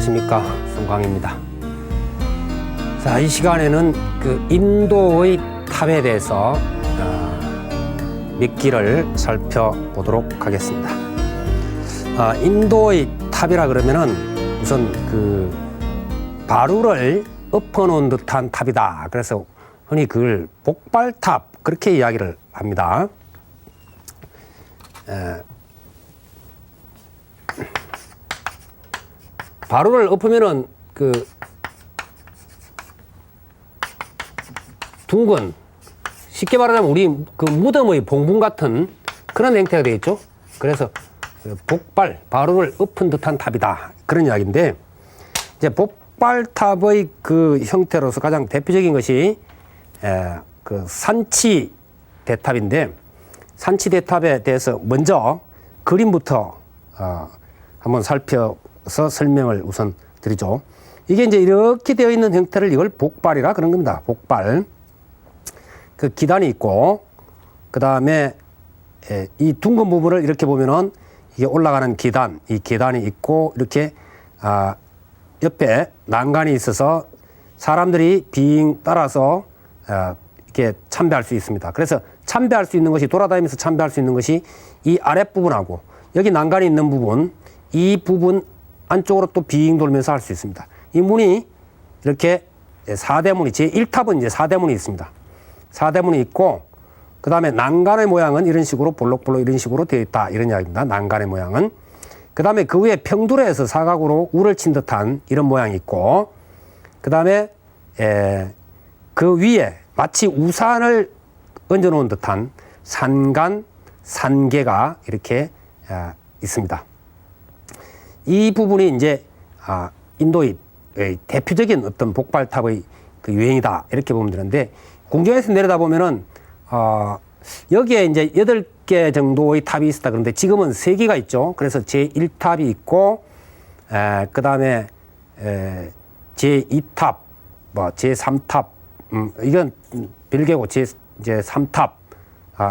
안녕하십니까, 송광입니다. 자, 이 시간에는 그 인도의 탑에 대해서 몇 기를 살펴보도록 하겠습니다. 인도의 탑이라 그러면은 우선 그 바루를 엎어놓은 듯한 탑이다. 그래서 흔히 그걸 복발탑 그렇게 이야기를 합니다. 바루를 엎으면은 그 둥근, 쉽게 말하자면 우리 그 무덤의 봉분 같은 그런 형태가 되겠죠. 그래서 복발, 바루를 엎은 듯한 탑이다. 그런 이야기인데, 이제 복발탑의 그 형태로서 가장 대표적인 것이 그 산치 대탑인데, 산치 대탑에 대해서 먼저 그림부터 한번 살펴서 설명을 우선 드리죠. 이게 이제 이렇게 되어 있는 형태를 이걸 복발이라 그런 겁니다. 복발. 그 기단이 있고, 그 다음에 이 둥근 부분을 이렇게 보면은 이게 올라가는 계단, 이 계단이 있고, 이렇게 옆에 난간이 있어서 사람들이 빙 따라서 이렇게 참배할 수 있습니다. 그래서 참배할 수 있는 것이, 돌아다니면서 참배할 수 있는 것이 이 아랫부분하고 여기 난간이 있는 부분, 이 부분 안쪽으로 또 빙 돌면서 할 수 있습니다. 이 문이 이렇게 4대문이, 제1탑은 이제 4대문이 있습니다. 4대문이 있고, 그 다음에 난간의 모양은 이런 식으로 볼록볼록 이런 식으로 되어 있다. 이런 이야기입니다. 난간의 모양은. 그 다음에 그 위에 평두레에서 사각으로 울을 친 듯한 이런 모양이 있고, 그 다음에 그 위에 마치 우산을 얹어 놓은 듯한 산간, 산계가 이렇게 있습니다. 이 부분이 이제 인도의 대표적인 어떤 복발탑의 그 유행이다. 이렇게 보면 되는데, 궁전에서 내려다보면은 여기에 이제 8개 정도의 탑이 있었다. 그런데 지금은 3개가 있죠. 그래서 제1탑이 있고, 그 다음에 제2탑, 뭐 제3탑, 이건 별개고 제3탑,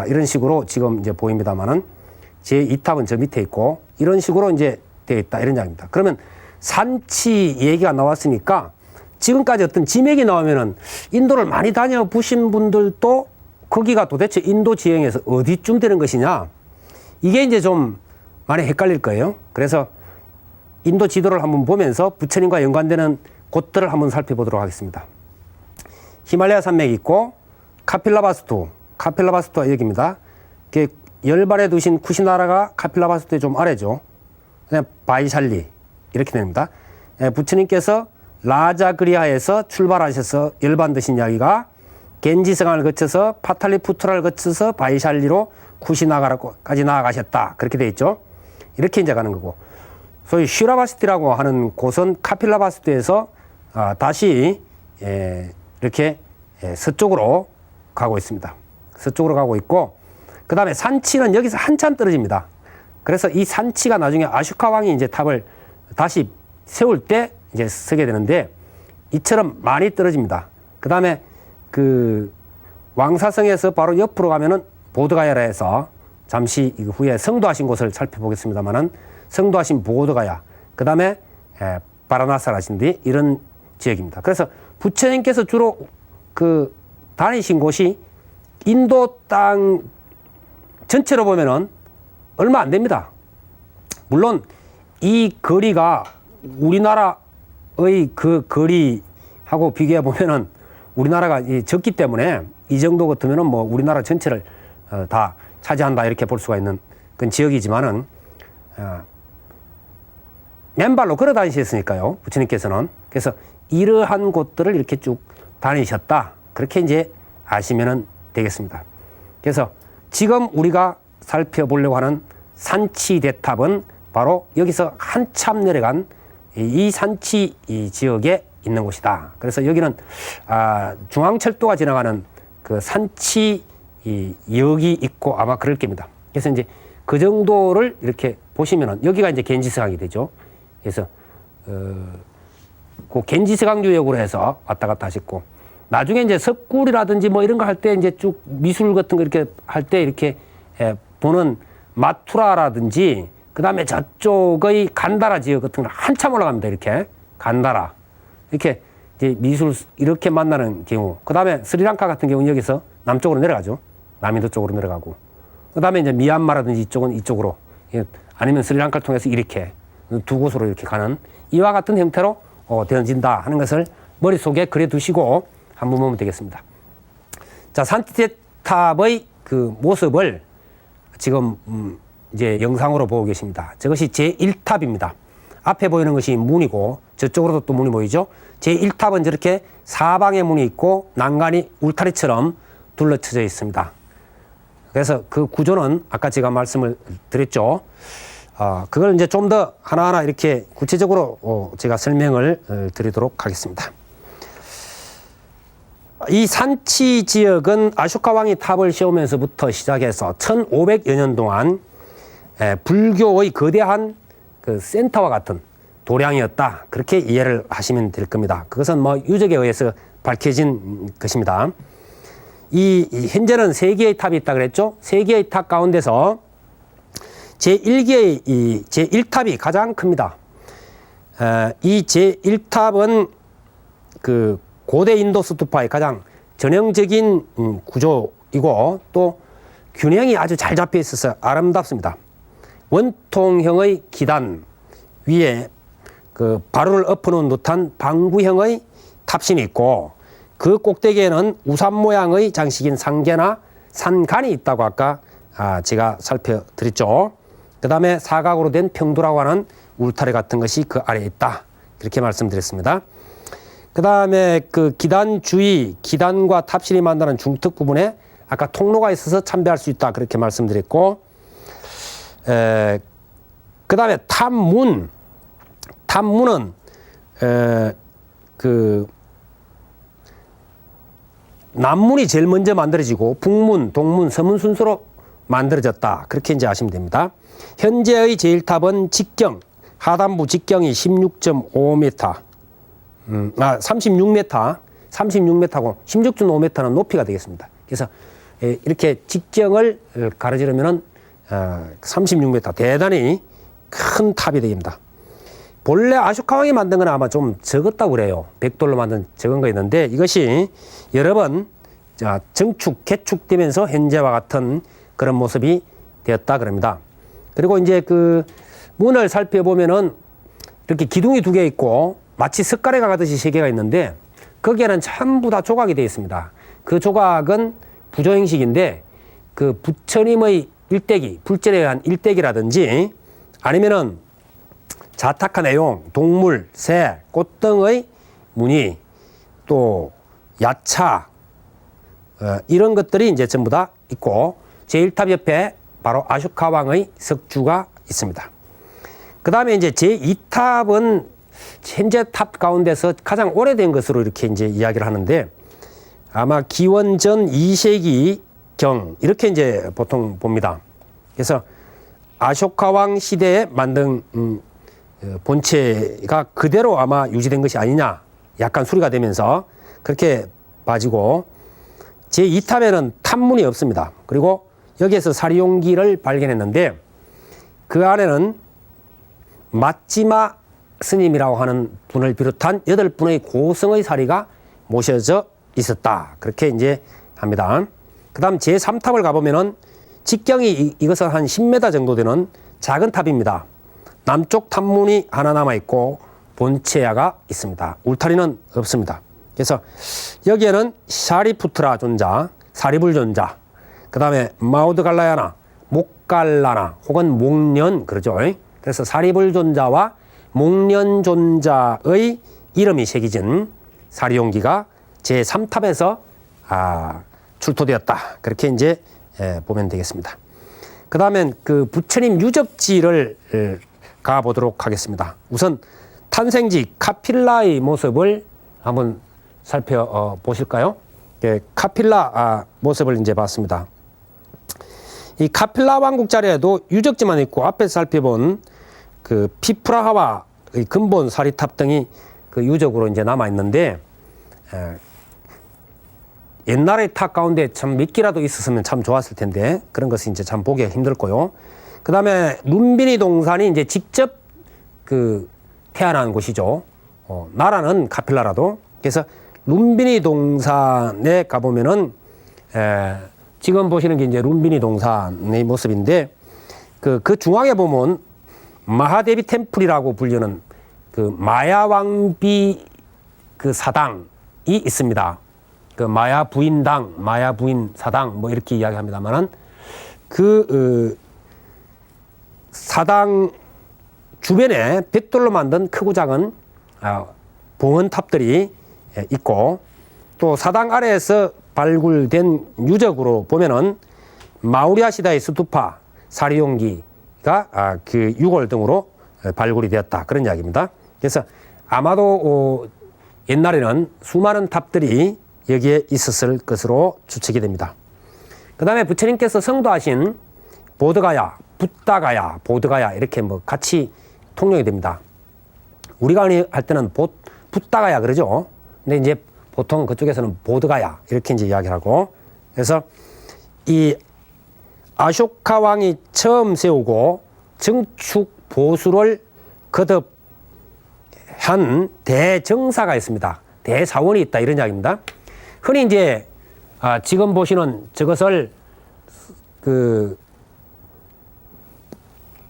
이런 식으로 지금 이제 보입니다만은 제2탑은 저 밑에 있고, 이런 식으로 이제 되어 있다. 이런 이야기입니다. 그러면 산치 얘기가 나왔으니까 지금까지 어떤 지맥이 나오면은 인도를 많이 다녀보신 분들도 거기가 도대체 인도 지형에서 어디쯤 되는 것이냐, 이게 이제 좀 많이 헷갈릴 거예요. 그래서 인도 지도를 한번 보면서 부처님과 연관되는 곳들을 한번 살펴보도록 하겠습니다. 히말라야 산맥이 있고, 카필라바스투가 여기입니다. 열반에 두신 쿠시나라가 카필라바스투의 좀 아래죠. 그냥 바이샬리 이렇게 됩니다. 부처님께서 라자그리아에서 출발하셔서 열반 드신 이야기가 겐지스강을 거쳐서 파탈리푸트라를 거쳐서 바이샬리로 쿠시나가라까지 나아가셨다. 그렇게 돼 있죠. 이렇게 이제 가는 거고, 소위 슈라바스티라고 하는 곳은 카필라바스티에서 다시 이렇게 서쪽으로 가고 있습니다. 서쪽으로 가고 있고, 그 다음에 산치는 여기서 한참 떨어집니다. 그래서 이 산치가 나중에 아슈카 왕이 이제 탑을 다시 세울 때 이제 서게 되는데, 이처럼 많이 떨어집니다. 그 다음에 그 왕사성에서 바로 옆으로 가면은 보드가야라 해서 잠시 후에 성도하신 곳을 살펴보겠습니다만은, 성도하신 보드가야, 그 다음에 바라나사라신디 이런 지역입니다. 그래서 부처님께서 주로 그 다니신 곳이 인도 땅 전체로 보면은 얼마 안 됩니다. 물론 이 거리가 우리나라의 그 거리하고 비교해 보면은 우리나라가 적기 때문에 이 정도 같으면은 뭐 우리나라 전체를 다 차지한다 이렇게 볼 수가 있는 그런 지역이지만은 맨발로 걸어 다니셨으니까요, 부처님께서는. 그래서 이러한 곳들을 이렇게 쭉 다니셨다. 그렇게 이제 아시면은 되겠습니다. 그래서 지금 우리가 살펴보려고 하는 산치 대탑은 바로 여기서 한참 내려간 이 산치 지역에 있는 곳이다. 그래서 여기는 중앙철도가 지나가는 그 산치 역이 있고 아마 그럴 겁니다. 그래서 이제 그 정도를 이렇게 보시면은 여기가 이제 겐지스강이 되죠. 그래서 그 겐지스강유역으로 해서 왔다 갔다 하셨고, 나중에 이제 석굴이라든지 뭐 이런 거 할 때 이제 쭉 미술 같은 거 이렇게 할 때 이렇게 보는 마투라라든지, 그 다음에 저쪽의 간다라 지역 같은 거 한참 올라갑니다. 이렇게 간다라. 이렇게 이제 미술 이렇게 만나는 경우. 그 다음에 스리랑카 같은 경우는 여기서 남쪽으로 내려가죠. 남인도 쪽으로 내려가고. 그 다음에 이제 미얀마라든지 이쪽은 이쪽으로. 아니면 스리랑카를 통해서 이렇게 두 곳으로 이렇게 가는 이와 같은 형태로 되어진다 하는 것을 머릿속에 그려 두시고 한번 보면 되겠습니다. 자, 산티탑의 그 모습을 지금 이제 영상으로 보고 계십니다. 저것이 제1탑입니다. 앞에 보이는 것이 문이고 저쪽으로도 또 문이 보이죠. 제1탑은 저렇게 사방에 문이 있고 난간이 울타리처럼 둘러쳐져 있습니다. 그래서 그 구조는 아까 제가 말씀을 드렸죠. 그걸 이제 좀 더 하나하나 이렇게 구체적으로 제가 설명을 드리도록 하겠습니다. 이 산치 지역은 아쇼카 왕이 탑을 세우면서부터 시작해서 1500여 년 동안 불교의 거대한 그 센터와 같은 도량이었다. 그렇게 이해를 하시면 될 겁니다. 그것은 뭐 유적에 의해서 밝혀진 것입니다. 현재는 3개의 탑이 있다 그랬죠. 3개의 탑 가운데서 제1개의 제1탑이 가장 큽니다. 이 제1탑은 그 고대 인도 스투파의 가장 전형적인 구조이고 또 균형이 아주 잘 잡혀 있어서 아름답습니다. 원통형의 기단 위에 그 바루를 엎어놓은 듯한 방구형의 탑신이 있고 그 꼭대기에는 우산 모양의 장식인 상계나 산간이 있다고 아까 제가 살펴드렸죠. 그 다음에 사각으로 된 평두라고 하는 울타리 같은 것이 그 아래에 있다. 이렇게 말씀드렸습니다. 그 다음에 그 기단 주위, 기단과 탑실이 만나는 중턱 부분에 아까 통로가 있어서 참배할 수 있다. 그렇게 말씀드렸고, 그 다음에 탑문은, 남문이 제일 먼저 만들어지고, 북문, 동문, 서문 순서로 만들어졌다. 그렇게 이제 아시면 됩니다. 현재의 제1탑은 직경, 하단부 직경이 16.5m, 36m, 36m고 16.5m는 높이가 되겠습니다. 그래서 이렇게 직경을 가로지르면은 36m, 대단히 큰 탑이 됩니다. 본래 아쇼카 왕이 만든 건 아마 좀 적었다고 그래요. 백돌로 만든 적은 거 있는데 이것이 여러 번 정축, 개축되면서 현재와 같은 그런 모습이 되었다 그럽니다. 그리고 이제 그 문을 살펴보면은 이렇게 기둥이 2개 있고 마치 석가래가 가듯이 3개가 있는데 거기에는 전부 다 조각이 되어 있습니다. 그 조각은 부조 형식인데 그 부처님의 일대기, 불전에 의한 일대기라든지 아니면은 자탁한 내용, 동물, 새, 꽃 등의 무늬, 또 야차 이런 것들이 이제 전부 다 있고 제1탑 옆에 바로 아쇼카 왕의 석주가 있습니다. 그 다음에 이제 제2탑은 현재 탑 가운데서 가장 오래된 것으로 이렇게 이제 이야기를 하는데 아마 기원전 2세기경 이렇게 이제 보통 봅니다. 그래서 아쇼카 왕 시대에 만든 본체가 그대로 아마 유지된 것이 아니냐 약간 수리가 되면서 그렇게 봐지고 제2탑에는 탑문이 없습니다. 그리고 여기에서 사리용기를 발견했는데 그 안에는 마찌마 스님이라고 하는 분을 비롯한 8분의 고성의 사리가 모셔져 있었다. 그렇게 이제 합니다. 그 다음 제3탑을 가보면은 직경이 이것은 한 10m 정도 되는 작은 탑입니다. 남쪽 탑문이 하나 남아있고 본체야가 있습니다. 울타리는 없습니다. 그래서 여기에는 샤리푸트라 존자, 사리불 존자, 그 다음에 마우드갈라야나, 목갈라나 혹은 목련 그러죠. 그래서 사리불 존자와 목련 존자의 이름이 새겨진 사리용기가 제3탑에서 출토되었다. 그렇게 이제 보면 되겠습니다. 그 다음엔 그 부처님 유적지를 가보도록 하겠습니다. 우선 탄생지 카필라의 모습을 한번 살펴보실까요? 카필라 모습을 이제 봤습니다. 이 카필라 왕국 자리에도 유적지만 있고 앞에서 살펴본 그 피프라하와의 근본 사리탑 등이 그 유적으로 이제 남아 있는데 옛날의 탑 가운데 참 몇 개라도 있었으면 참 좋았을 텐데 그런 것이 이제 참 보기 힘들고요. 그 다음에 룸비니 동산이 이제 직접 그 태어난 곳이죠. 나라는 카필라라도. 그래서 룸비니 동산에 가보면은 지금 보시는 게 이제 룸비니 동산의 모습인데 그 중앙에 보면 마하데비 템플이라고 불리는 그 마야 왕비 그 사당이 있습니다. 그 마야 부인당, 마야 부인 사당 뭐 이렇게 이야기합니다만은 그 사당 주변에 벽돌로 만든 크고 작은 봉헌탑들이 있고 또 사당 아래에서 발굴된 유적으로 보면은 마우리아 시대의 스투파 사리용기가 그 유골 등으로 발굴이 되었다 그런 이야기입니다. 그래서 아마도 옛날에는 수많은 탑들이 여기에 있었을 것으로 추측이 됩니다. 그 다음에 부처님께서 성도하신 보드가야, 붓다가야, 보드가야 이렇게 뭐 같이 통용이 됩니다. 우리가 할 때는 붓다가야 그러죠. 근데 이제 보통 그쪽에서는 보드가야 이렇게 이제 이야기를 하고, 그래서 이 아쇼카 왕이 처음 세우고 증축 보수를 거듭한 대정사가 있습니다. 대사원이 있다 이런 이야기입니다. 흔히 이제 지금 보시는 저것을 그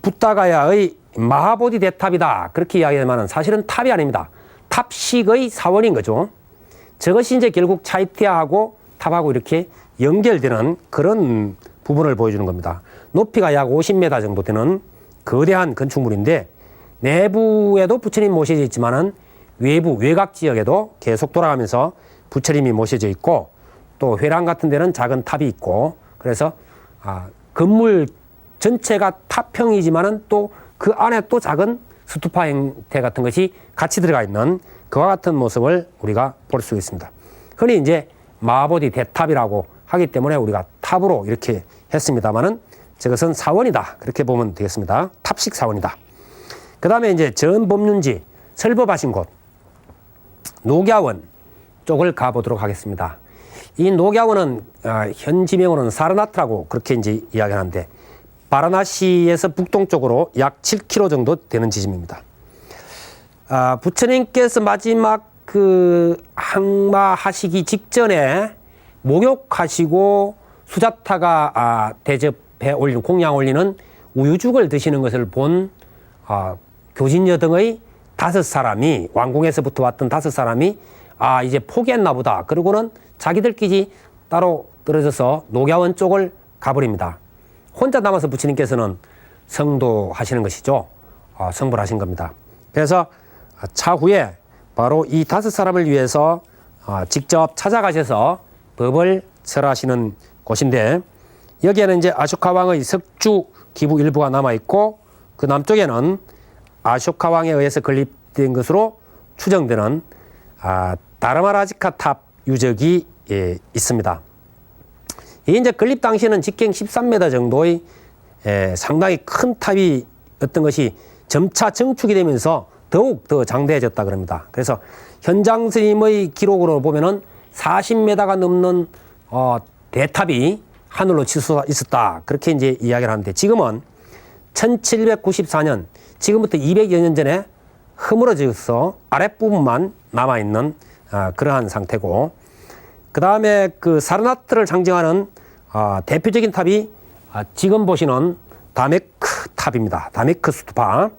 붓다가야의 마하보디 대탑이다 그렇게 이야기하지만 사실은 탑이 아닙니다. 탑식의 사원인 거죠. 저것이 이제 결국 차이티아하고 탑하고 이렇게 연결되는 그런 부분을 보여주는 겁니다. 높이가 약 50m 정도 되는 거대한 건축물인데 내부에도 부처님 모셔져 있지만은 외부 외곽 지역에도 계속 돌아가면서 부처님이 모셔져 있고 또 회랑 같은 데는 작은 탑이 있고, 그래서 건물 전체가 탑형이지만은 또 그 안에 또 작은 스투파 형태 같은 것이 같이 들어가 있는 그와 같은 모습을 우리가 볼 수 있습니다. 흔히 이제 마하보디 대탑이라고 하기 때문에 우리가 탑으로 이렇게 했습니다만은 저것은 사원이다 그렇게 보면 되겠습니다. 탑식 사원이다. 그 다음에 이제 전법륜지 설법하신 곳 녹야원 쪽을 가보도록 하겠습니다. 이 녹야원은 현지명으로는 사르나트라고 그렇게 이제 이야기하는데 바라나시에서 북동쪽으로 약 7km 정도 되는 지점입니다. 부처님께서 마지막 그 항마하시기 직전에 목욕하시고 수자타가 대접해 올린 공양 올리는 우유죽을 드시는 것을 본 교진여 등의 5사람이 왕궁에서부터 왔던 5사람이 이제 포기했나 보다. 그러고는 자기들끼리 따로 떨어져서 녹야원 쪽을 가버립니다. 혼자 남아서 부처님께서는 성도하시는 것이죠. 성불 하신 겁니다. 그래서 차후에 바로 이 5사람을 위해서 직접 찾아가셔서 법을 설하시는 곳인데, 여기에는 이제 아쇼카 왕의 석주 기부 일부가 남아있고 그 남쪽에는 아쇼카 왕에 의해서 건립된 것으로 추정되는 다르마라지카 탑 유적이 있습니다. 이 이제 건립 당시에는 직경 13m 정도의 상당히 큰 탑이 어떤 것이 점차 증축이 되면서 더욱 더 장대해졌다 그럽니다. 그래서 현장 스님의 기록으로 보면은 40m가 넘는 대탑이 하늘로 치솟아 있었다 그렇게 이제 이야기를 하는데, 지금은 1794년 지금부터 200여 년 전에 허물어져서 아랫부분만 남아있는 그러한 상태고, 그 다음에 그 사르나트를 상징하는 대표적인 탑이 지금 보시는 다메크 탑입니다. 다메크 스투파.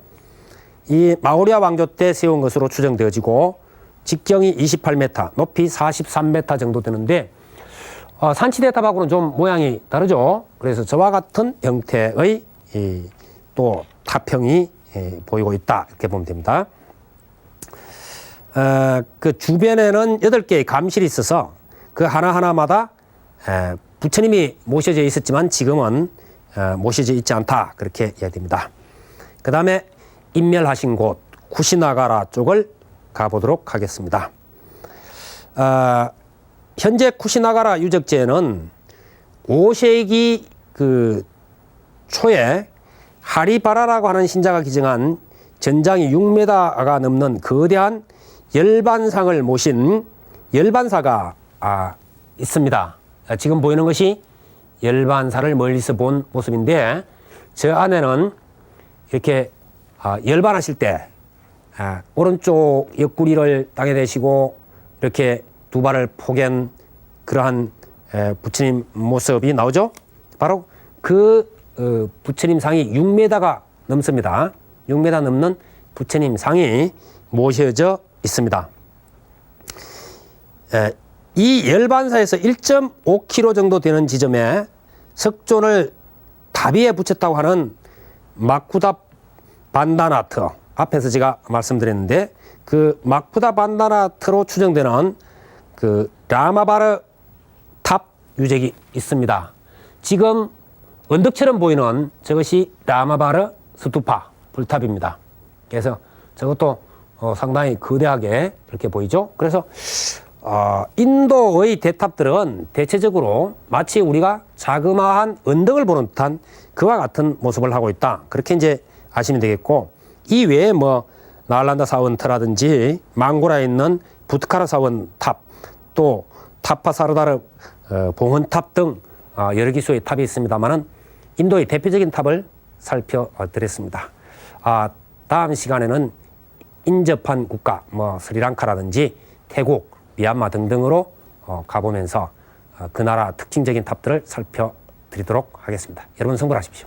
이 마우리아 왕조 때 세운 것으로 추정되어지고 직경이 28m, 높이 43m 정도 되는데 산치대탑하고는 좀 모양이 다르죠. 그래서 저와 같은 형태의 또 탑형이 보이고 있다 이렇게 보면 됩니다. 그 주변에는 8개의 감실이 있어서 그 하나하나마다 부처님이 모셔져 있었지만 지금은 모셔져 있지 않다 그렇게 이야기됩니다. 그 다음에 인멸하신 곳 쿠시나가라 쪽을 가보도록 하겠습니다. 현재 쿠시나가라 유적지에는 5세기 그 초에 하리바라라고 하는 신자가 기증한 전장이 6m가 넘는 거대한 열반상을 모신 열반사가 있습니다. 지금 보이는 것이 열반사를 멀리서 본 모습인데, 저 안에는 이렇게 열반하실 때 오른쪽 옆구리를 땅에 대시고 이렇게 두 발을 포갠 그러한 부처님 모습이 나오죠. 바로 그 부처님 상이 6m가 넘습니다. 6m 넘는 부처님 상이 모셔져 있습니다. 이 열반사에서 1.5km 정도 되는 지점에 석존을 다비에 붙였다고 하는 마쿠다 반다나트, 앞에서 제가 말씀드렸는데 그 마쿠다 반다나트로 추정되는 그 라마바르 탑 유적이 있습니다. 지금 언덕처럼 보이는 저것이 라마바르 스투파 불탑입니다. 그래서 저것도 상당히 거대하게 이렇게 보이죠. 그래서 인도의 대탑들은 대체적으로 마치 우리가 자그마한 언덕을 보는 듯한 그와 같은 모습을 하고 있다. 그렇게 이제 아시면 되겠고, 이 외에 뭐 나알란다 사원터라든지 망고라에 있는 부트카라 사원 탑, 또 타파사르다르 봉헌탑 등 여러 기수의 탑이 있습니다만은 인도의 대표적인 탑을 살펴드렸습니다. 다음 시간에는 인접한 국가, 뭐 스리랑카라든지 태국, 미얀마 등등으로 가보면서 그 나라 특징적인 탑들을 살펴드리도록 하겠습니다. 여러분 성불하십시오.